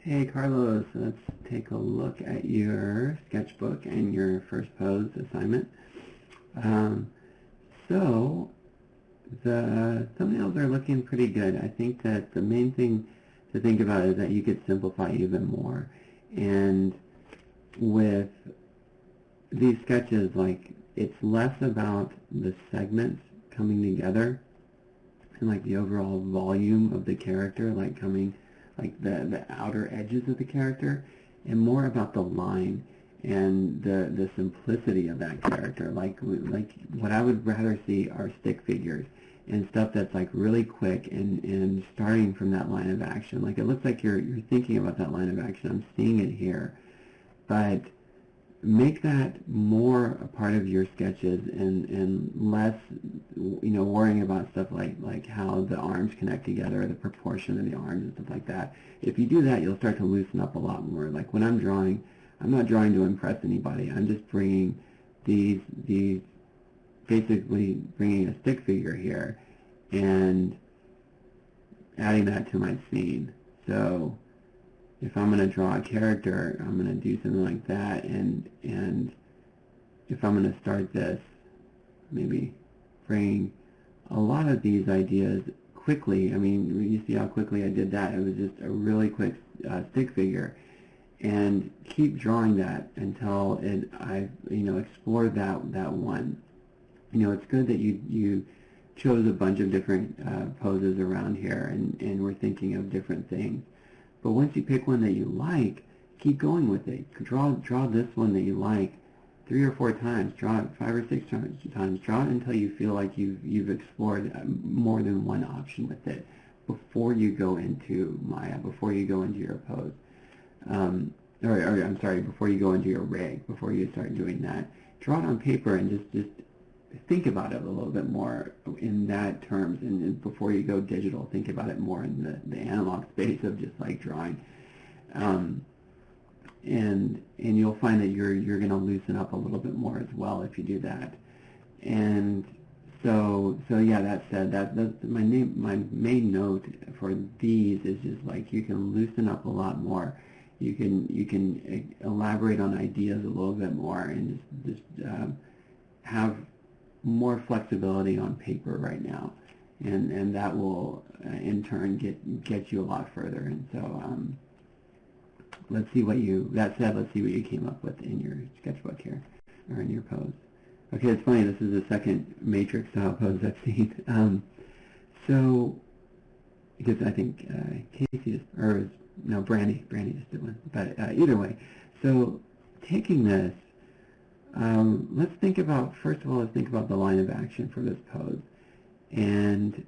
Hey Carlos, let's take a look at your sketchbook and your first pose assignment. So the thumbnails are looking pretty good. I think that the main thing to think about is that you could simplify even more. And with these sketches, like, it's less about the segments coming together and like the overall volume of the character, like coming, like the outer edges of the character, and more about the line and the simplicity of that character. Like what I would rather see are stick figures and stuff that's like really quick and starting from that line of action. Like, it looks like you're thinking about that line of action. I'm seeing it here, but make that more a part of your sketches and less, worrying about stuff like how the arms connect together, or the proportion of the arms and stuff like that. If you do that, you'll start to loosen up a lot more. Like, when I'm drawing, I'm not drawing to impress anybody. I'm just bringing these basically bringing a stick figure here and adding that to my scene. So if I'm going to draw a character, I'm going to do something like that, and if I'm going to start this, maybe bring a lot of these ideas quickly. I mean, you see how quickly I did that. It was just a really quick stick figure, and keep drawing that until I've explored that one. It's good that you chose a bunch of different poses around here, and we're thinking of different things. But once you pick one that you like, keep going with it. Draw this one that you like 3 or 4 times. Draw it 5 or 6 times. Draw it until you feel like you've explored more than one option with it before you go into Maya, before you go into your pose. Before you go into your rig, before you start doing that. Draw it on paper and just think about it a little bit more in that terms, and before you go digital, think about it more in the analog space of just like drawing, and you'll find that you're going to loosen up a little bit more as well if you do that. And so yeah, that said, that's my main note for these is just like, you can loosen up a lot more. You can elaborate on ideas a little bit more, and just have more flexibility on paper right now, and that will in turn get you a lot further. And so let's see what you came up with in your sketchbook here, or in your pose. Okay, it's funny, this is the second matrix style pose I've seen. So because I think Casey Brandy just did one, but either way, so taking this, let's think about the line of action for this pose. And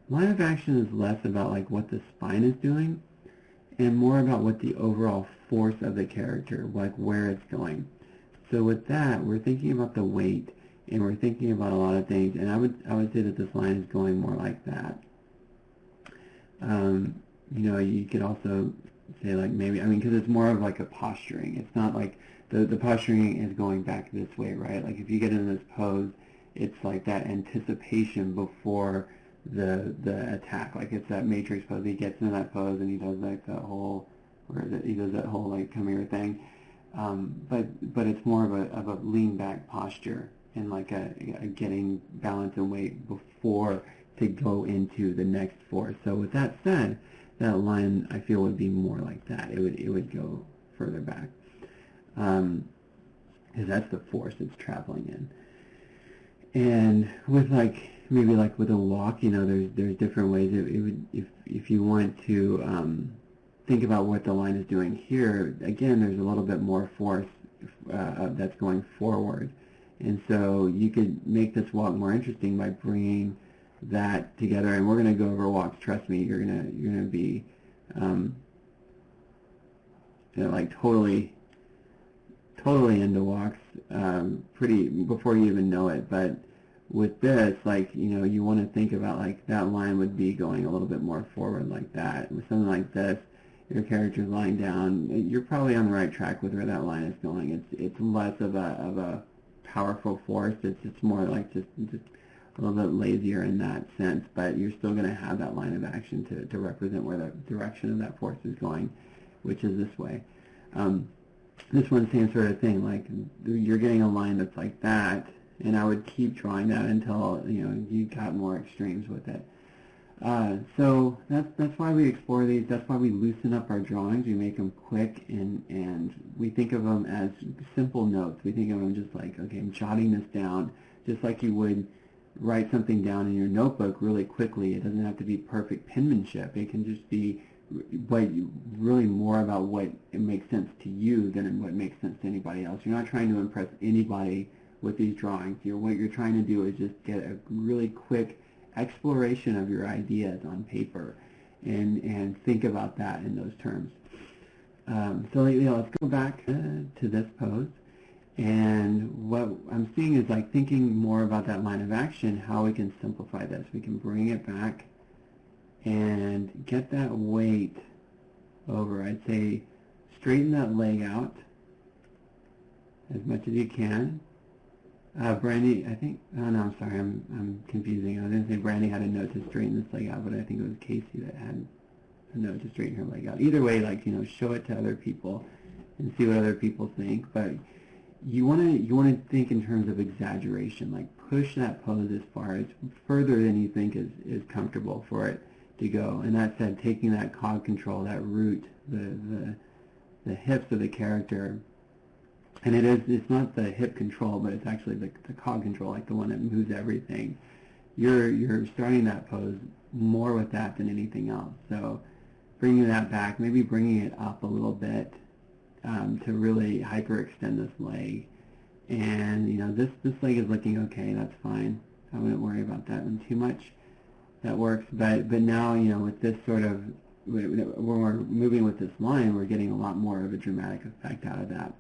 line of action is less about like what the spine is doing, and more about what the overall force of the character, like where it's going. So with that, we're thinking about the weight, and we're thinking about a lot of things. And I would say that this line is going more like that. You could also say, like, maybe, because it's more of like a posturing. It's not like the posturing is going back this way, right? Like, if you get in this pose, it's like that anticipation before the attack. Like, it's that matrix pose. He gets into that pose and he does like that whole, he does that whole like come here thing. But it's more of a lean back posture, and like a getting balance and weight before to go into the next force. So with that said, that line I feel would be more like that. It would go further back, because that's the force it's traveling in. And with maybe with a walk, there's different ways. It would, if you want to think about what the line is doing here, again, there's a little bit more force that's going forward, and so you could make this walk more interesting by bringing that together. And we're going to go over walks. Trust me, you're gonna be totally into walks pretty before you even know it. But with this, you want to think about that line would be going a little bit more forward like that. With something like this, your character's lying down, you're probably on the right track with where that line is going. It's less of a powerful force. It's more like just a little bit lazier in that sense, but you're still going to have that line of action to represent where the direction of that force is going. which is this way. This one's the same sort of thing, like you're getting a line that's like that, and I would keep drawing that until you got more extremes with it. So that's why we explore these. That's why we loosen up our drawings. We make them quick, and we think of them as simple notes. We think of them just like, okay, I'm jotting this down, just like you would write something down in your notebook really quickly. It doesn't have to be perfect penmanship. It can just be really more about what it makes sense to you than what makes sense to anybody else. You're not trying to impress anybody with these drawings. What you're trying to do is just get a really quick exploration of your ideas on paper, and think about that in those terms. So let's go back to this pose, and what I'm seeing is like thinking more about that line of action, how we can simplify this. We can bring it back and get that weight over. I'd say straighten that leg out as much as you can. Brandy, I think, oh no, I'm sorry, I'm confusing. I was going to say Brandy had a note to straighten this leg out, but I think it was Casey that had a note to straighten her leg out. Either way, show it to other people and see what other people think. But you want to think in terms of exaggeration, like push that pose as further than you think is comfortable for it to go. And that said, taking that cog control, that root, the hips of the character. And it's not the hip control, but it's actually the cog control, like the one that moves everything. You're starting that pose more with that than anything else. So bringing that back, maybe bringing it up a little bit to really hyperextend this leg. And this leg is looking okay. That's fine. I wouldn't worry about that one too much. That works. But now with this sort of, when we're moving with this line, we're getting a lot more of a dramatic effect out of that.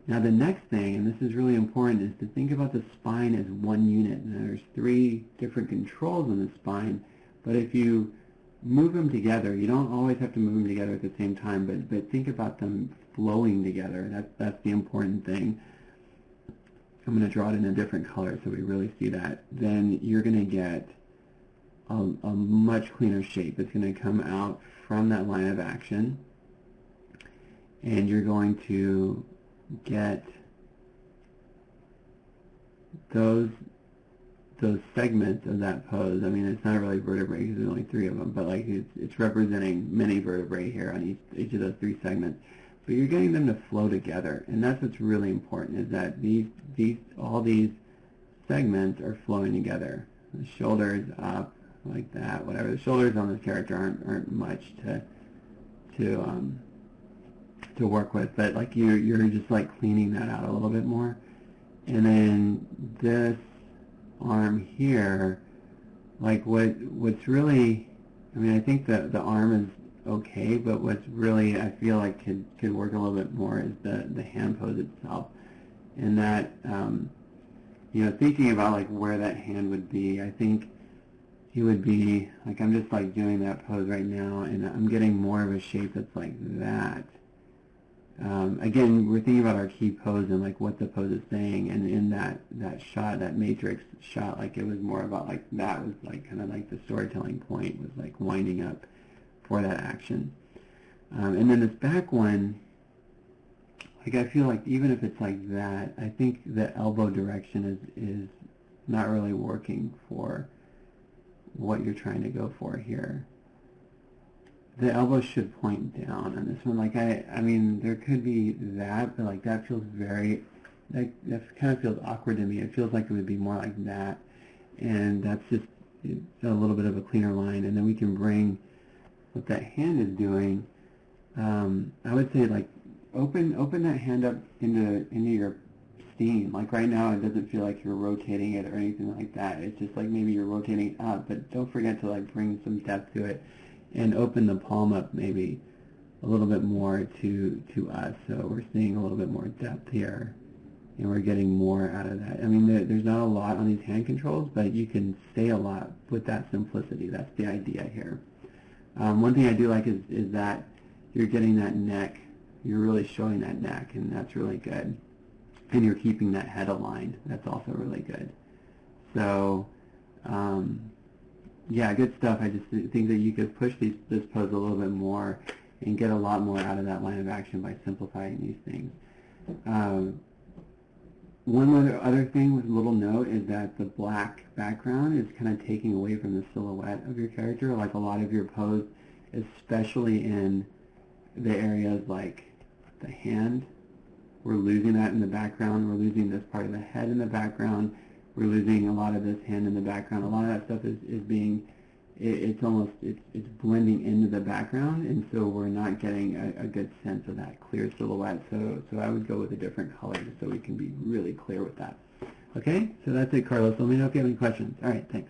Now the next thing, and this is really important, is to think about the spine as one unit. Now there's 3 different controls on the spine, but if you move them together, you don't always have to move them together at the same time, but think about them flowing together. That's the important thing. I'm going to draw it in a different color so we really see that. Then you're going to get a much cleaner shape. It's going to come out from that line of action, and you're going to get those segments of that pose. I mean, it's not really vertebrae because there's only 3 of them, but like it's representing many vertebrae here on each of those 3 segments. But you're getting them to flow together, and that's what's really important, is that all these segments are flowing together. The shoulders up like that, whatever. The shoulders on this character aren't much to work with, but like you're just like cleaning that out a little bit more. And then this arm here, like what's really, I mean, I think that the arm is okay, but what's really I feel like could work a little bit more is the hand pose itself. And that thinking about like where that hand would be, I think it would be like, I'm just like doing that pose right now, and I'm getting more of a shape that's like that. Again, we're thinking about our key pose and like what the pose is saying, and in that shot, that matrix shot, like it was more about like that was like kind of like the storytelling point, was like winding up for that action. And then this back one, like I feel like even if it's like that, I think the elbow direction is not really working for what you're trying to go for here. The elbow should point down on this one. Like I mean, there could be that, but like that feels very, that kind of feels awkward to me. It feels like it would be more like that, and that's just a little bit of a cleaner line. And then we can bring what that hand is doing. I would say like open that hand up into your steam. Like right now, it doesn't feel like you're rotating it or anything like that. It's just like maybe you're rotating it up, but don't forget to like bring some depth to it. And open the palm up maybe a little bit more to us, so we're seeing a little bit more depth here, and we're getting more out of that. I mean, there's not a lot on these hand controls, but you can say a lot with that simplicity. That's the idea here. One thing I do like is that you're getting that neck. You're really showing that neck, and that's really good. And you're keeping that head aligned. That's also really good. So, yeah, good stuff. I just think that you could push this pose a little bit more. and get a lot more out of that line of action by simplifying these things. One other thing with a little note is that the black background is kind of taking away from the silhouette of your character. Like a lot of your pose, especially in the areas like the hand, we're losing that in the background. We're losing this part of the head in the background. We're losing a lot of this hand in the background. A lot of that stuff is being, it's blending into the background, and so we're not getting a good sense of that clear silhouette. So I would go with a different color so we can be really clear with that. Okay, so that's it, Carlos. Let me know if you have any questions. All right, thanks.